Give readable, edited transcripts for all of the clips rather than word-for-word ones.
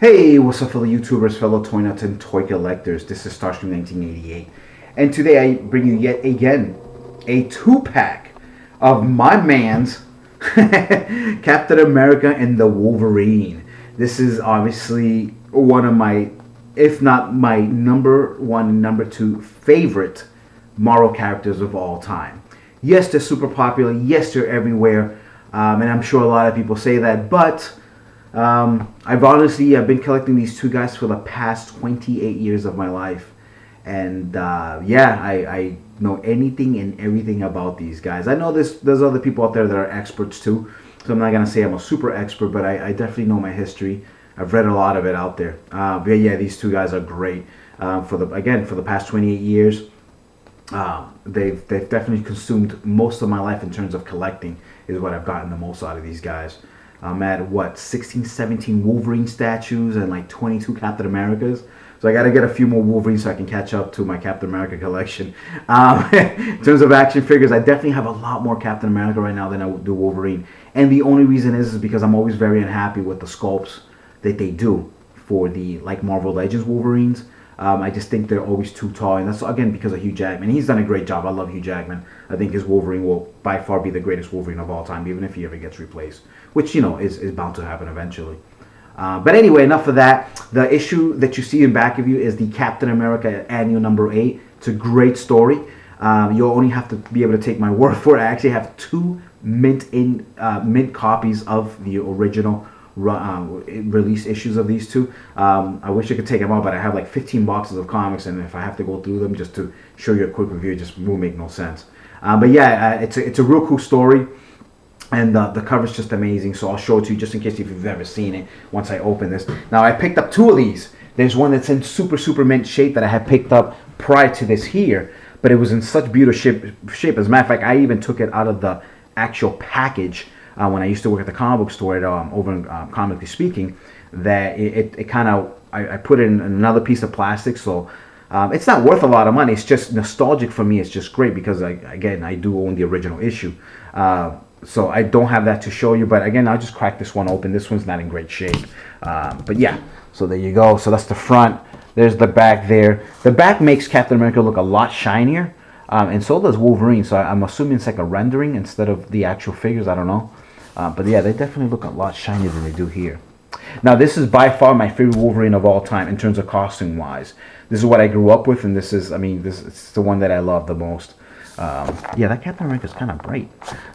Hey, what's up, fellow YouTubers, fellow toy nuts, and toy collectors? This is Starscream 1988, and today I bring you yet again a two-pack of my man's Captain America and the Wolverine. This is obviously one of my, if not my number one, number two favorite Marvel characters of all time. Yes, they're super popular. Yes, they're everywhere, and I'm sure a lot of people say that, but I've been collecting these two guys for the past 28 years of my life, and yeah, I know anything and everything about these guys. I know there's other people out there that are experts too, so I'm not gonna say I'm a super expert, but I definitely know my history. I've read a lot of it out there. But yeah, these two guys are great. For the past 28 years, they've definitely consumed most of my life in terms of collecting. Is what I've gotten the most out of these guys. I'm at what, 16, 17 Wolverine statues and like 22 Captain Americas. So I got to get a few more Wolverines so I can catch up to my Captain America collection. In terms of action figures, I definitely have a lot more Captain America right now than I do Wolverine. And the only reason is because I'm always very unhappy with the sculpts that they do for the Marvel Legends Wolverines. I just think they're always too tall, and that's again because of Hugh Jackman. He's done a great job. I love Hugh Jackman. I think his Wolverine will by far be the greatest Wolverine of all time, even if he ever gets replaced, which is bound to happen eventually. But anyway, enough of that. The issue that you see in back of you is the Captain America Annual number 8. It's a great story. You'll only have to be able to take my word for it. I actually have two mint copies of the original release issues of these two. I wish I could take them out, but I have like 15 boxes of comics, and if I have to go through them just to show you a quick review, it just will make no sense. But yeah, it's a real cool story, and the cover's just amazing. So I'll show it to you just in case if you've never seen it once I open this. Now I picked up two of these. There's one that's in super mint shape that I had picked up prior to this here, but it was in such beautiful shape. As a matter of fact, I even took it out of the actual package when I used to work at the comic book store over in Comically Speaking, that it kind of, I put it in another piece of plastic, so it's not worth a lot of money. It's just nostalgic for me. It's just great because, I do own the original issue. So I don't have that to show you, but again, I'll just crack this one open. This one's not in great shape. But yeah, so there you go. So that's the front. There's the back there. The back makes Captain America look a lot shinier, and so does Wolverine. So I'm assuming it's like a rendering instead of the actual figures. I don't know. But yeah, they definitely look a lot shinier than they do here. Now, this is by far my favorite Wolverine of all time in terms of costume-wise. This is what I grew up with, and this is, it's the one that I love the most. Yeah, that Captain America is kind of bright.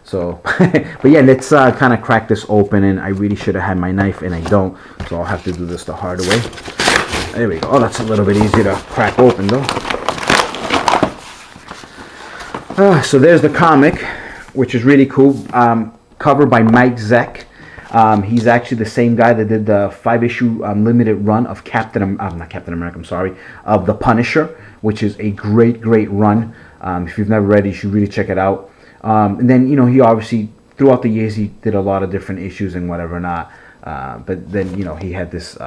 So, but yeah, let's kind of crack this open, and I really should have had my knife, and I don't. So I'll have to do this the hard way. There we go. Oh, that's a little bit easier to crack open, though. So there's the comic, which is really cool. Cover by Mike Zeck. He's actually the same guy that did the 5-issue limited run of of The Punisher, which is a great run. If you've never read it, you should really check it out. And then, he obviously, throughout the years, he did a lot of different issues and whatever not. But then, he had this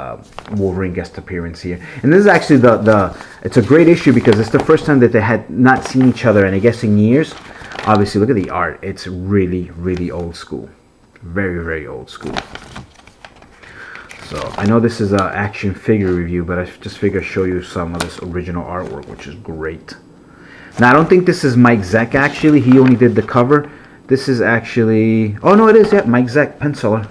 Wolverine guest appearance here. And this is actually it's a great issue because it's the first time that they had not seen each other, and I guess in years. Obviously, look at the art. It's really old school. Very old school. So, I know this is an action figure review, but I just figured I'd show you some of this original artwork, which is great. Now, I don't think this is Mike Zeck, actually. He only did the cover. This is actually... Oh, no, it is, yeah. Mike Zeck, penciler.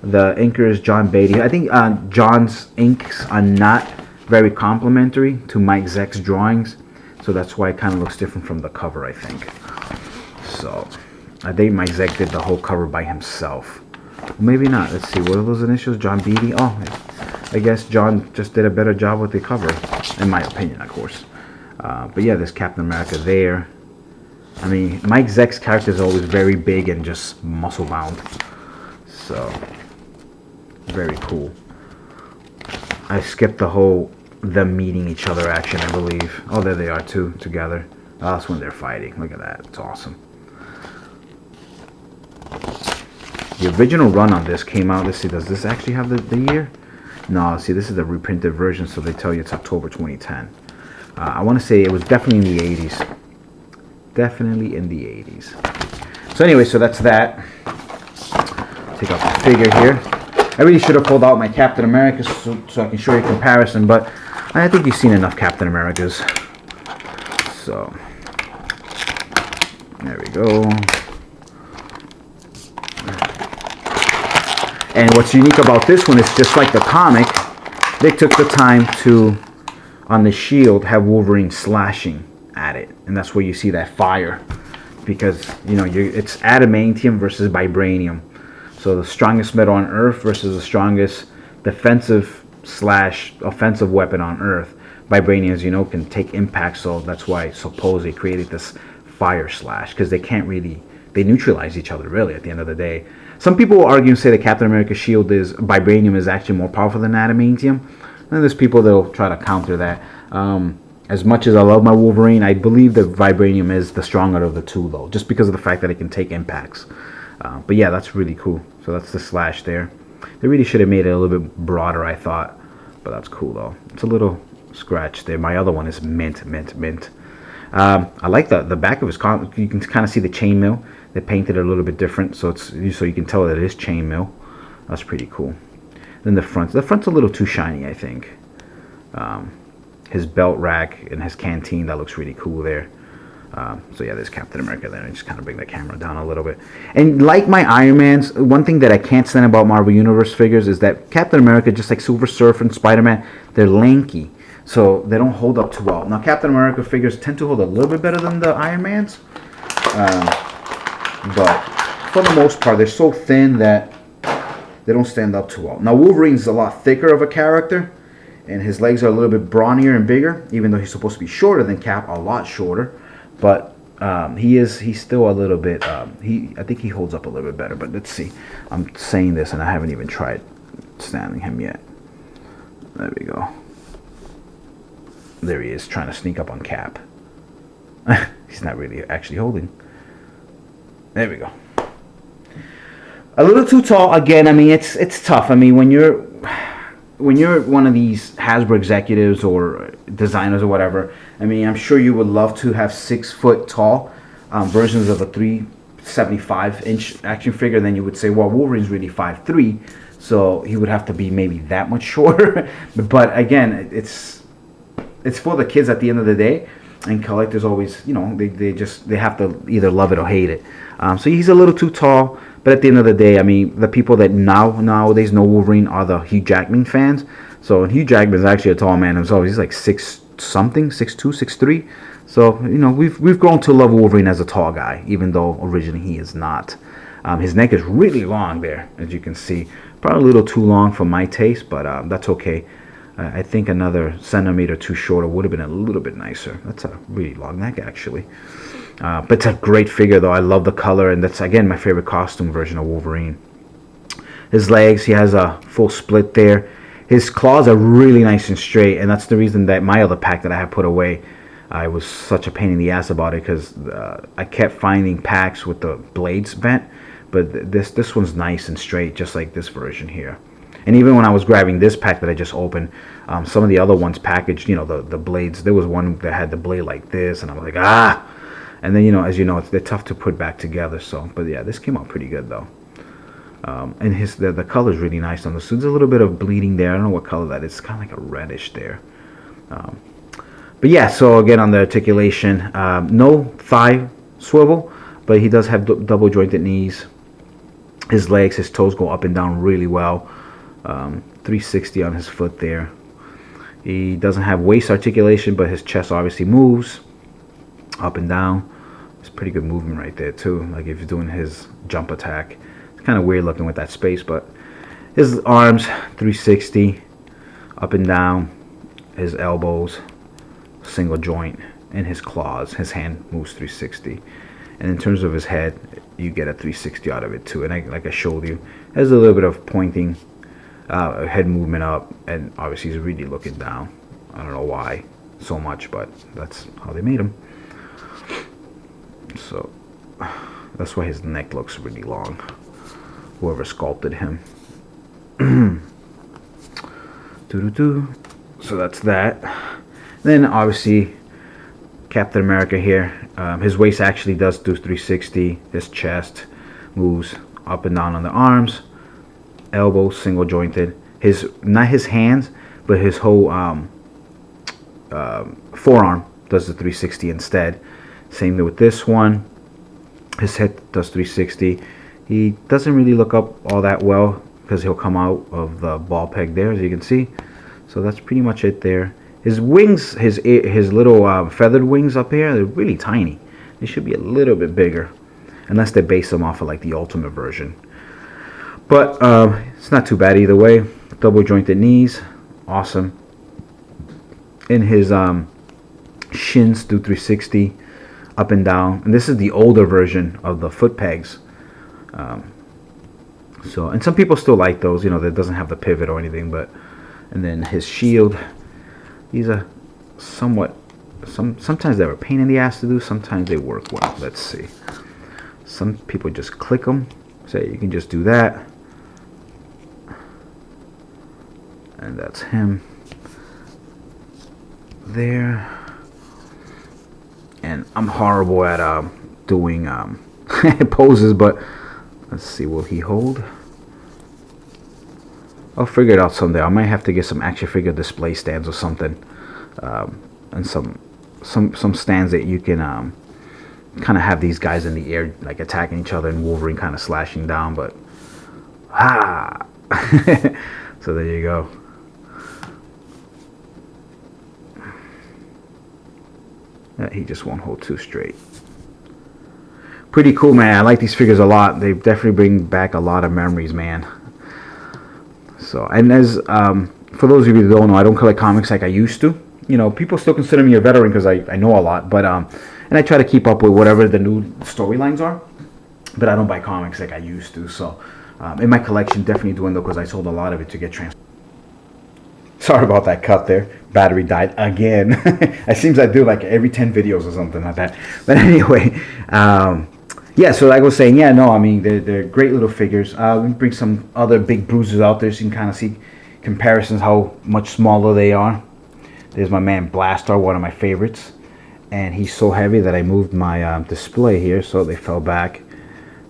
The inker is John Beatty. I think John's inks are not very complimentary to Mike Zeck's drawings. So that's why it kind of looks different from the cover, I think. So, I think Mike Zeck did the whole cover by himself. Maybe not. Let's see. What are those initials? John Beatty? Oh, I guess John just did a better job with the cover. In my opinion, of course. But yeah, there's Captain America there. Mike Zeck's character is always very big and just muscle-bound. So, very cool. I skipped the whole them meeting each other action, I believe. Oh, there they are too, together. Oh, that's when they're fighting. Look at that. It's awesome. The original run on this came out. Let's see, does this actually have the year? No, see, this is the reprinted version, so they tell you it's October 2010. I want to say it was definitely in the 80s. Definitely in the 80s. So anyway, so that's that. Take out the figure here. I really should have pulled out my Captain America so I can show you a comparison, but I think you've seen enough Captain Americas. So, there we go. And what's unique about this one is just like the comic, they took the time to, on the shield, have Wolverine slashing at it. And that's where you see that fire. Because, you know, it's adamantium versus vibranium. So the strongest metal on Earth versus the strongest defensive / offensive weapon on Earth. Vibranium, as you know, can take impact, so that's why supposedly created this fire slash, because they can't really, they neutralize each other really at the end of the day. Some people will argue and say that Captain America's shield is, vibranium is actually more powerful than adamantium. And there's people that will try to counter that. As much as I love my Wolverine, I believe that vibranium is the stronger of the two, though, just because of the fact that it can take impacts. But yeah, that's really cool. So that's the slash there. They really should have made it a little bit broader, I thought. But that's cool, though. It's a little scratch there. My other one is mint. I like the back of his car. You can kind of see the chainmail. They painted it a little bit different, so you can tell that it is chainmail. That's pretty cool. Then the front's a little too shiny, I think. His belt rack and his canteen, that looks really cool there. So yeah, there's Captain America there. I just kind of bring the camera down a little bit. And like my Iron Mans, one thing that I can't stand about Marvel Universe figures is that Captain America, just like Silver Surfer and Spider-Man, they're lanky. So they don't hold up too well. Now Captain America figures tend to hold a little bit better than the Iron Mans. But for the most part, they're so thin that they don't stand up too well. Now Wolverine's a lot thicker of a character. And his legs are a little bit brawnier and bigger, even though he's supposed to be shorter than Cap, a lot shorter. But he's still a little bit, I think he holds up a little bit better. But let's see. I'm saying this and I haven't even tried standing him yet. There we go. There he is, trying to sneak up on Cap. He's not really actually holding. There we go. A little too tall. Again, I mean, it's tough. I mean, when you're one of these Hasbro executives or designers or whatever, I mean, I'm sure you would love to have 6 foot tall versions of a 375-inch action figure. Then you would say, well, Wolverine's really 5'3", so he would have to be maybe that much shorter. But again, it's for the kids at the end of the day, and collectors always, you know, they have to either love it or hate it. So he's a little too tall. But at the end of the day, I mean, the people that nowadays know Wolverine are the Hugh Jackman fans. So Hugh Jackman is actually a tall man himself. He's like 6'something", 6'2", 6'3". So, you know, we've grown to love Wolverine as a tall guy, even though originally he is not. His neck is really long there, as you can see. Probably a little too long for my taste, but that's okay. I think another centimeter too shorter would have been a little bit nicer. That's a really long neck, actually. But it's a great figure, though. I love the color, and that's, again, my favorite costume version of Wolverine. His legs, he has a full split there. His claws are really nice and straight, and that's the reason that my other pack that I had put away, I was such a pain in the ass about it, because I kept finding packs with the blades bent, but this one's nice and straight, just like this version here. And even when I was grabbing this pack that I just opened, some of the other ones packaged, you know, the blades. There was one that had the blade like this, and I was like, ah! And then, you know, as you know, they're tough to put back together. So, but yeah, this came out pretty good, though. And the color is really nice on the suit. There's a little bit of bleeding there. I don't know what color that is. It's kind of like a reddish there. But yeah, so again, on the articulation, no thigh swivel, but he does have double jointed knees. His legs, his toes go up and down really well. 360 on his foot there. He doesn't have waist articulation, but his chest obviously moves up and down. It's pretty good movement right there too, like if he's doing his jump attack. It's kind of weird looking with that space, but his arms 360 up and down, his elbows single joint, and his claws, his hand moves 360. And in terms of his head, you get a 360 out of it too. And like I showed you, there's a little bit of pointing head movement up, and obviously he's really looking down. I don't know why so much, but that's how they made him. So that's why his neck looks really long, whoever sculpted him. So that's that. Then obviously Captain America here, his waist actually does do 360. His chest moves up and down on the arms. elbow single jointed. His, not his hands, but his whole forearm does the 360 instead. Same with this one. His head does 360. He doesn't really look up all that well because he'll come out of the ball peg there, as you can see. So that's pretty much it there. His wings, his little feathered wings up here, they're really tiny. They should be a little bit bigger, unless they base them off of like the Ultimate version. But it's not too bad either way. Double jointed knees, awesome. In his shins do 360 up and down, and this is the older version of the foot pegs. So, and some people still like those, you know, that doesn't have the pivot or anything. But, and then his shield, these are somewhat, sometimes they're a pain in the ass to do, sometimes they work well. Let's see. Some people just click them, so you can just do that. And that's him there. And I'm horrible at doing poses, but let's see, will he hold? I'll figure it out someday. I might have to get some action figure display stands or something, and some stands that you can kind of have these guys in the air like attacking each other and Wolverine kind of slashing down. But so there you go. He just won't hold too straight. Pretty cool, man. I like these figures a lot. They definitely bring back a lot of memories, man. So, and as for those of you that don't know, I don't collect comics like I used to. You know, people still consider me a veteran because I know a lot, but and I try to keep up with whatever the new storylines are, but I don't buy comics like I used to. So in my collection, definitely dwindled because I sold a lot of it to get transferred. Sorry about that cut there. Battery died again. It seems I do like every 10 videos or something like that. But anyway, yeah, so like I was saying, yeah, no, I mean, they're great little figures. Let me bring some other big bruisers out there so you can kind of see comparisons, how much smaller they are. There's my man Blastar, one of my favorites. And he's so heavy that I moved my display here, so they fell back.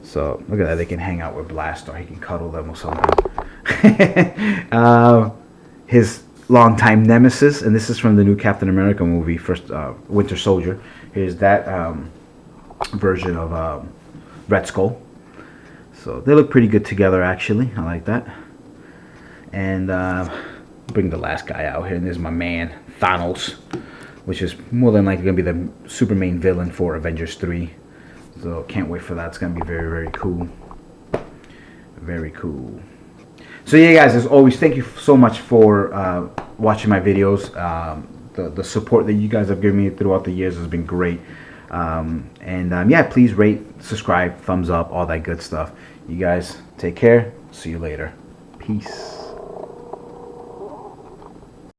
So look at that, they can hang out with Blastar. He can cuddle them or something. His longtime nemesis, and this is from the new Captain America movie, first Winter Soldier. Here's that version of Red Skull. So they look pretty good together, actually. I like that. And bring the last guy out here, and there's my man Thanos, which is more than likely going to be the super main villain for Avengers 3. So can't wait for that. It's going to be very, very cool. Very cool. So yeah, guys, as always, thank you so much for watching my videos. The support that you guys have given me throughout the years has been great. Yeah, please rate, subscribe, thumbs up, all that good stuff. You guys take care. See you later. Peace.